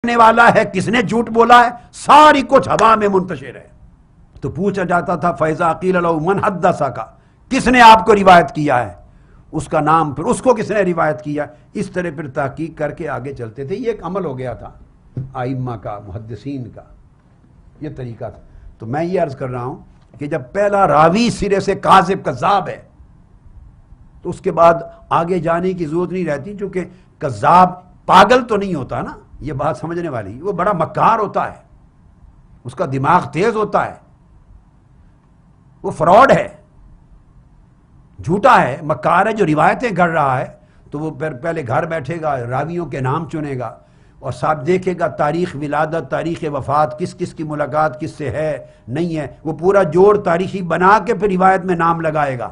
کرنے والا ہے، کس نے جھوٹ بولا ہے، ساری کچھ ہوا میں منتشر ہے۔ تو پوچھا جاتا تھا فَإِذَا قِيلَ لَهُ مَنْ حَدَّثَكَ، کس نے آپ کو روایت کیا ہے، اس کا نام، پھر اس کو کس نے روایت کیا، اس طرح پھر تحقیق کر کے آگے چلتے تھے۔ یہ ایک عمل ہو گیا تھا ائمہ کا، محدثین کا، یہ طریقہ تھا۔ تو میں یہ عرض کر رہا ہوں کہ جب پہلا راوی سرے سے کاذب کذاب ہے تو اس کے بعد آگے جانے کی ضرورت نہیں رہتی، چونکہ کذاب پاگل تو نہیں ہوتا نا، یہ بات سمجھنے والی، وہ بڑا مکار ہوتا ہے، اس کا دماغ تیز ہوتا ہے، وہ فراڈ ہے، جھوٹا ہے، مکار ہے، جو روایتیں گھڑ رہا ہے تو وہ پہلے گھر بیٹھے گا، راویوں کے نام چنے گا اور صاحب دیکھے گا تاریخ ولادت، تاریخ وفات، کس کس کی ملاقات کس سے ہے نہیں ہے، وہ پورا جوڑ تاریخی بنا کے پھر روایت میں نام لگائے گا،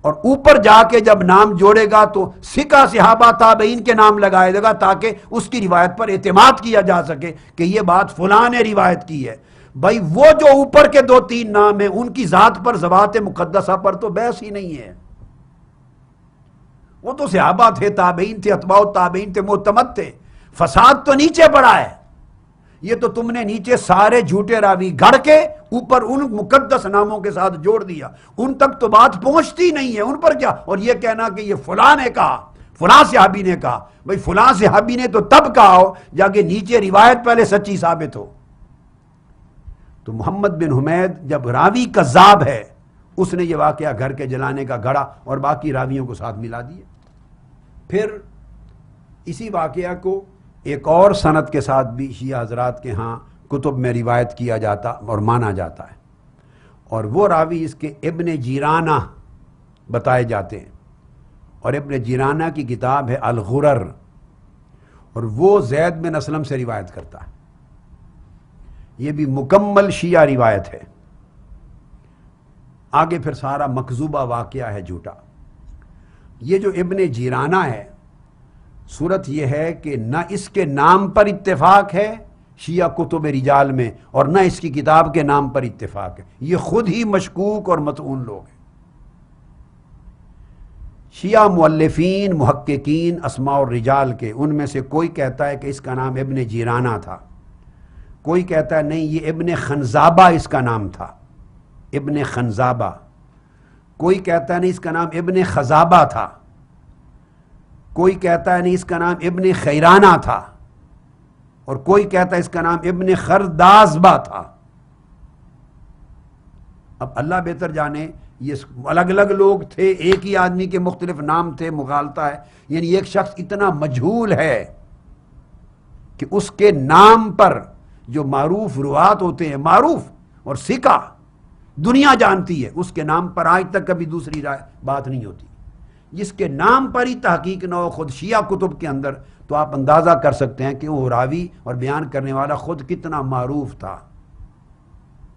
اور اوپر جا کے جب نام جوڑے گا تو ثقہ صحابہ تابعین کے نام لگائے گا تاکہ اس کی روایت پر اعتماد کیا جا سکے کہ یہ بات فلاں نے روایت کی ہے۔ بھائی وہ جو اوپر کے 2-3 نام ہیں ان کی ذات پر، ذوات مقدسہ پر تو بحث ہی نہیں ہے، وہ تو صحابہ تھے، تابعین تھے، اتباع التابعین تھے، معتمد تھے، فساد تو نیچے پڑا ہے، یہ تو تم نے نیچے سارے جھوٹے راوی گھڑ کے اوپر ان مقدس ناموں کے ساتھ جوڑ دیا، ان تک تو بات پہنچتی نہیں ہے، ان پر کیا، اور یہ کہنا کہ یہ فلاں نے کہا، فلاں صحابی نے کہا، بھئی فلاں صحابی نے تو تب کہا ہو جا کے نیچے روایت پہلے سچی ثابت ہو۔ تو محمد بن حمید جب راوی کذاب ہے، اس نے یہ واقعہ گھر کے جلانے کا گھڑا اور باقی راویوں کو ساتھ ملا دیے۔ پھر اسی واقعہ کو ایک اور سند کے ساتھ بھی شیعہ حضرات کے ہاں کتب میں روایت کیا جاتا اور مانا جاتا ہے، اور وہ راوی اس کے ابن جیرانہ بتائے جاتے ہیں، اور ابن جیرانہ کی کتاب ہے الغرر، اور وہ زید بن اسلم سے روایت کرتا ہے۔ یہ بھی مکمل شیعہ روایت ہے۔ آگے پھر سارا مکذوبہ واقعہ ہے، جھوٹا۔ یہ جو ابن جیرانہ ہے، صورت یہ ہے کہ نہ اس کے نام پر اتفاق ہے شیعہ کتب رجال میں، اور نہ اس کی کتاب کے نام پر اتفاق ہے، یہ خود ہی مشکوک اور مطعون لوگ ہیں۔ شیعہ مؤلفین محققین اسماء الرجال کے، ان میں سے کوئی کہتا ہے کہ اس کا نام ابن جیرانہ تھا، کوئی کہتا ہے نہیں یہ ابن خنزابہ اس کا نام تھا، ابن خنزابہ، کوئی کہتا ہے نہیں اس کا نام ابن خزابہ تھا، کوئی کہتا ہے نہیں اس کا نام ابن خیرانہ تھا، اور کوئی کہتا ہے اس کا نام ابن خردازبہ تھا۔ اب اللہ بہتر جانے، یہ الگ الگ لوگ تھے، ایک ہی آدمی کے مختلف نام تھے، مغالطہ ہے، یعنی ایک شخص اتنا مجہول ہے کہ اس کے نام پر جو معروف روات ہوتے ہیں، معروف اور ثقہ دنیا جانتی ہے، اس کے نام پر آج تک کبھی دوسری بات نہیں ہوتی۔ جس کے نام پر ہی تحقیق نہ ہو خود شیعہ کتب کے اندر، تو آپ اندازہ کر سکتے ہیں کہ وہ راوی اور بیان کرنے والا خود کتنا معروف تھا،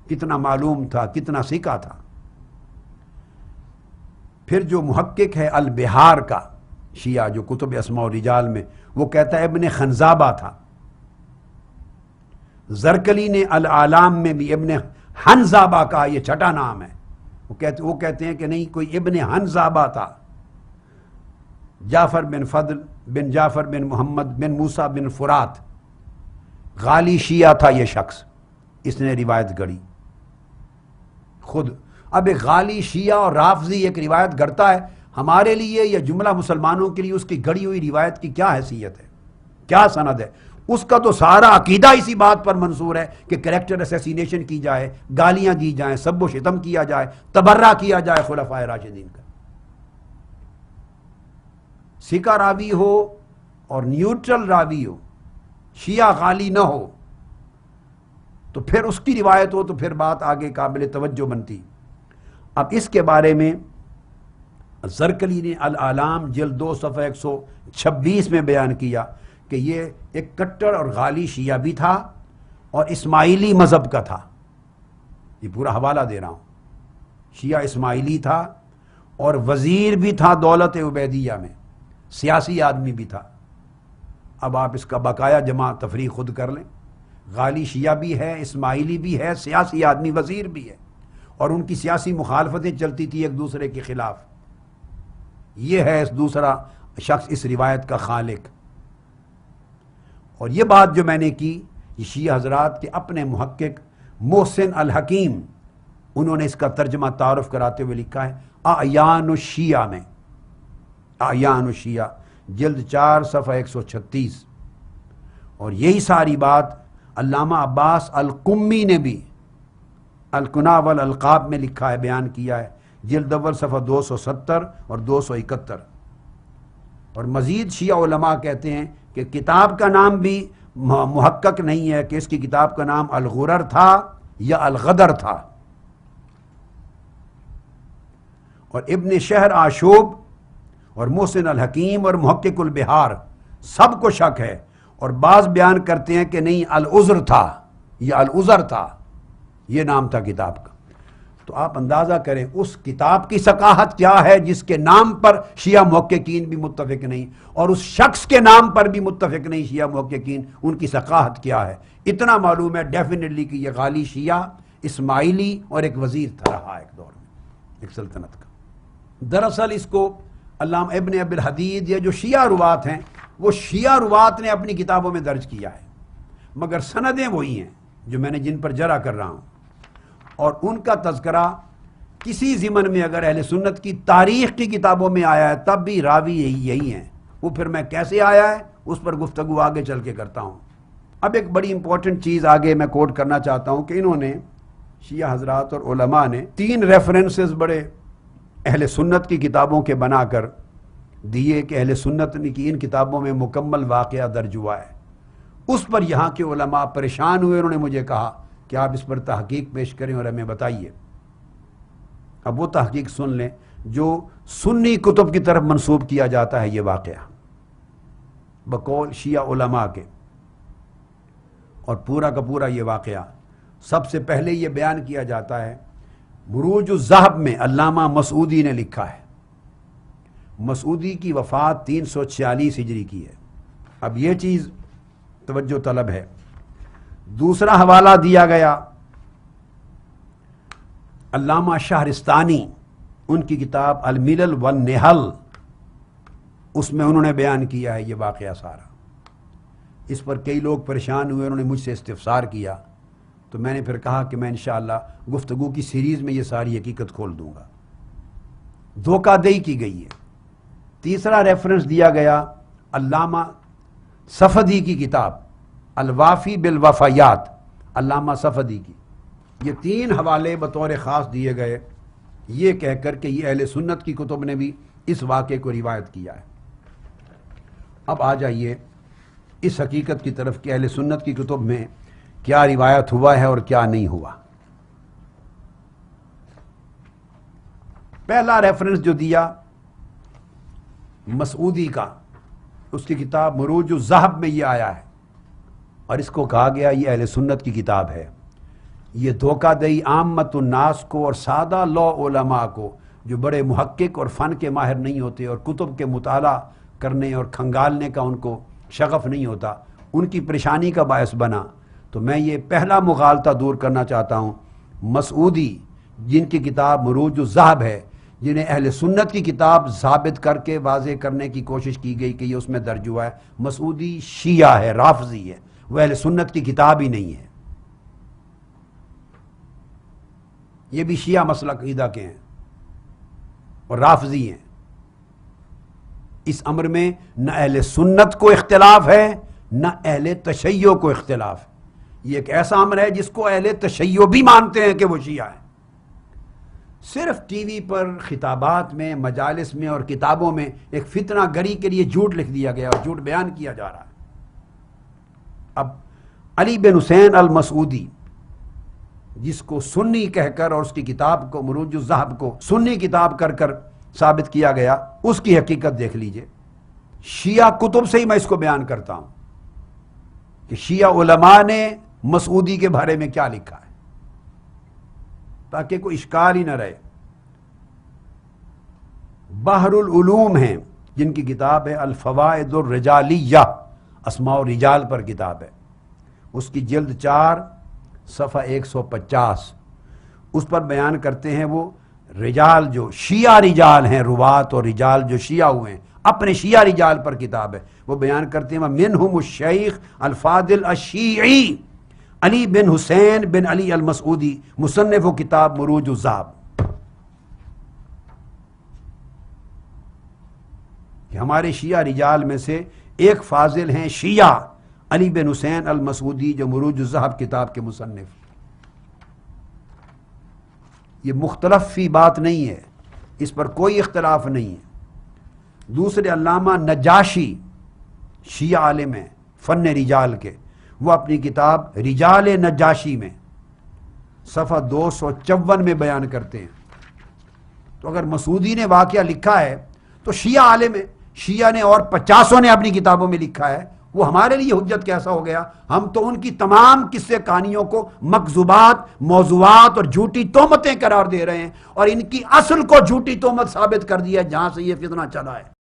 کتنا معلوم تھا، کتنا ثقہ تھا۔ پھر جو محقق ہے البہار کا شیعہ جو کتب اسماء و رجال میں، وہ کہتا ہے ابن خنزابہ تھا۔ زرکلی نے العالام میں بھی ابن حنزابہ کا، یہ چھٹا نام ہے، وہ کہتے ہیں کہ نہیں کوئی ابن حنزابہ تھا۔ جعفر بن فضل بن جعفر بن محمد بن موسیٰ بن فرات غالی شیعہ تھا یہ شخص، اس نے روایت گھڑی خود۔ اب ایک غالی شیعہ اور رافضی ایک روایت گھڑتا ہے، ہمارے لیے یا جملہ مسلمانوں کے لیے اس کی گھڑی ہوئی روایت کی کیا حیثیت ہے، کیا سند ہے؟ اس کا تو سارا عقیدہ اسی بات پر منصور ہے کہ کریکٹر اسیسینیشن کی جائے، گالیاں دی جائیں، سب و شتم کیا جائے، تبرہ کیا جائے خلفائے راشدین کا۔ ثقہ راوی ہو اور نیوٹرل راوی ہو، شیعہ غالی نہ ہو، تو پھر اس کی روایت ہو تو پھر بات آگے قابل توجہ بنتی۔ اب اس کے بارے میں زرکلی نے العالام جلد 2 صفحہ 126 میں بیان کیا کہ یہ ایک کٹر اور غالی شیعہ بھی تھا اور اسماعیلی مذہب کا تھا، یہ پورا حوالہ دے رہا ہوں، شیعہ اسماعیلی تھا اور وزیر بھی تھا دولت عبیدیہ میں، سیاسی آدمی بھی تھا۔ اب آپ اس کا بقایا جمع تفریق خود کر لیں، غالی شیعہ بھی ہے، اسماعیلی بھی ہے، سیاسی آدمی وزیر بھی ہے، اور ان کی سیاسی مخالفتیں چلتی تھی ایک دوسرے کے خلاف۔ یہ ہے اس دوسرا شخص اس روایت کا خالق، اور یہ بات جو میں نے کی یہ شیعہ حضرات کے اپنے محقق محسن الحکیم انہوں نے اس کا ترجمہ تعارف کراتے ہوئے لکھا ہے اعیان الشیعہ میں، اعیان الشیعہ جلد 4 صفحہ 136، اور یہی ساری بات علامہ عباس القمی نے بھی الکنہ والالقاب میں لکھا ہے، بیان کیا ہے، جلد اول صفحہ 270 اور 271۔ اور مزید شیعہ علماء کہتے ہیں کہ کتاب کا نام بھی محقق نہیں ہے کہ اس کی کتاب کا نام الغرر تھا یا الغدر تھا، اور ابن شہر آشوب اور محسن الحکیم اور محقق البحار سب کو شک ہے، اور بعض بیان کرتے ہیں کہ نہیں العذر تھا یا العذر تھا، یہ نام تھا کتاب کا۔ تو آپ اندازہ کریں اس کتاب کی ثقافت کیا ہے جس کے نام پر شیعہ محققین بھی متفق نہیں، اور اس شخص کے نام پر بھی متفق نہیں شیعہ محققین، ان کی ثقافت کیا ہے۔ اتنا معلوم ہے ڈیفینیٹلی کہ یہ غالی شیعہ اسماعیلی اور ایک وزیر تھا رہا ایک دور میں، ایک سلطنت کا۔ دراصل اس کو علامہ ابن ابی الحدید یہ جو شیعہ روات ہیں وہ شیعہ روات نے اپنی کتابوں میں درج کیا ہے، مگر سندیں وہی ہیں جو میں نے جن پر جرح کر رہا ہوں، اور ان کا تذکرہ کسی ضمن میں اگر اہل سنت کی تاریخ کی کتابوں میں آیا ہے تب بھی راوی یہی ہیں، وہ پھر میں کیسے آیا ہے اس پر گفتگو آگے چل کے کرتا ہوں۔ اب ایک بڑی امپورٹنٹ چیز آگے میں کوٹ کرنا چاہتا ہوں کہ انہوں نے شیعہ حضرات اور علماء نے 3 ریفرنسز بڑے اہل سنت کی کتابوں کے بنا کر دیے کہ اہل سنت کی ان کتابوں میں مکمل واقعہ درج ہوا ہے۔ اس پر یہاں کے علماء پریشان ہوئے، انہوں نے مجھے کہا کہ آپ اس پر تحقیق پیش کریں اور ہمیں بتائیے۔ اب وہ تحقیق سن لیں جو سنی کتب کی طرف منسوب کیا جاتا ہے یہ واقعہ بقول شیعہ علماء کے، اور پورا کا پورا یہ واقعہ سب سے پہلے یہ بیان کیا جاتا ہے مروج الذہب میں علامہ مسعودی نے لکھا ہے۔ مسعودی کی وفات 346 ہجری کی ہے۔ اب یہ چیز توجہ طلب ہے۔ دوسرا حوالہ دیا گیا علامہ شہرستانی، ان کی کتاب الملل والنحل، اس میں انہوں نے بیان کیا ہے یہ واقعہ سارا۔ اس پر کئی لوگ پریشان ہوئے، انہوں نے مجھ سے استفسار کیا، تو میں نے پھر کہا کہ میں انشاءاللہ گفتگو کی سیریز میں یہ ساری حقیقت کھول دوں گا۔ دھوکہ دہی کی گئی ہے۔ تیسرا ریفرنس دیا گیا علامہ صفدی کی کتاب الوافی بالوفایات، علامہ صفدی کی۔ یہ 3 حوالے بطور خاص دیے گئے، یہ کہہ کر کہ یہ اہل سنت کی کتب نے بھی اس واقعے کو روایت کیا ہے۔ اب آ جائیے اس حقیقت کی طرف کہ اہل سنت کی کتب میں کیا روایت ہوا ہے اور کیا نہیں ہوا۔ پہلا ریفرنس جو دیا مسعودی کا، اس کی کتاب مروج الذہب میں یہ آیا ہے، اور اس کو کہا گیا یہ اہل سنت کی کتاب ہے۔ یہ دھوکہ دہی عامت الناس کو اور سادہ لا علماء کو جو بڑے محقق اور فن کے ماہر نہیں ہوتے اور کتب کے مطالعہ کرنے اور کھنگالنے کا ان کو شغف نہیں ہوتا، ان کی پریشانی کا باعث بنا۔ تو میں یہ پہلا مغالطہ دور کرنا چاہتا ہوں۔ مسعودی جن کی کتاب مروج الذہب ہے، جنہیں اہل سنت کی کتاب ثابت کر کے واضح کرنے کی کوشش کی گئی کہ یہ اس میں درج ہوا ہے، مسعودی شیعہ ہے، رافضی ہے، وہ اہل سنت کی کتاب ہی نہیں ہے۔ یہ بھی شیعہ مسلک عقیدہ کے ہیں اور رافضی ہیں۔ اس امر میں نہ اہل سنت کو اختلاف ہے نہ اہل تشیع کو اختلاف ہے۔ یہ ایک ایسا امر ہے جس کو اہل تشیع بھی مانتے ہیں کہ وہ شیعہ ہیں۔ صرف ٹی وی پر خطابات میں، مجالس میں اور کتابوں میں ایک فتنہ گری کے لیے جھوٹ لکھ دیا گیا اور جھوٹ بیان کیا جا رہا ہے۔ اب علی بن حسین المسعودی جس کو سنی کہہ کر اور اس کی کتاب کو مروج الذہب کو سنی کتاب کر کر ثابت کیا گیا، اس کی حقیقت دیکھ لیجئے۔ شیعہ کتب سے ہی میں اس کو بیان کرتا ہوں کہ شیعہ علماء نے مسعودی کے بارے میں کیا لکھا ہے تاکہ کوئی اشکال ہی نہ رہے۔ بحر العلوم ہیں جن کی کتاب ہے الفوائد الرجالیہ، اسماء و رجال پر کتاب ہے، اس کی جلد 4 صفحہ 150، اس پر بیان کرتے ہیں وہ رجال جو شیعہ رجال ہیں، روات اور رجال جو شیعہ ہوئے ہیں، اپنے شیعہ رجال پر کتاب ہے، وہ بیان کرتے ہیں منہم الشیخ الفاضل الشیعی علی بن حسین بن علی المسعودی مصنف و کتاب مروج الذہب، کہ ہمارے شیعہ رجال میں سے ایک فاضل ہیں شیعہ علی بن حسین المسعودی جو مروج الذہب کتاب کے مصنف۔ یہ مختلف فی بات نہیں ہے، اس پر کوئی اختلاف نہیں ہے۔ دوسرے علامہ نجاشی شیعہ عالم ہیں فن رجال کے، وہ اپنی کتاب رجال نجاشی میں صفحہ 254 میں بیان کرتے ہیں۔ تو اگر مسعودی نے واقعہ لکھا ہے تو شیعہ عالم ہے، شیعہ نے اور 50 نے اپنی کتابوں میں لکھا ہے، وہ ہمارے لیے حجت کیسا ہو گیا؟ ہم تو ان کی تمام قصے کہانیوں کو مکذوبات، موضوعات اور جھوٹی تہمتیں قرار دے رہے ہیں، اور ان کی اصل کو جھوٹی تہمت ثابت کر دیا جہاں سے یہ فتنہ چلا ہے۔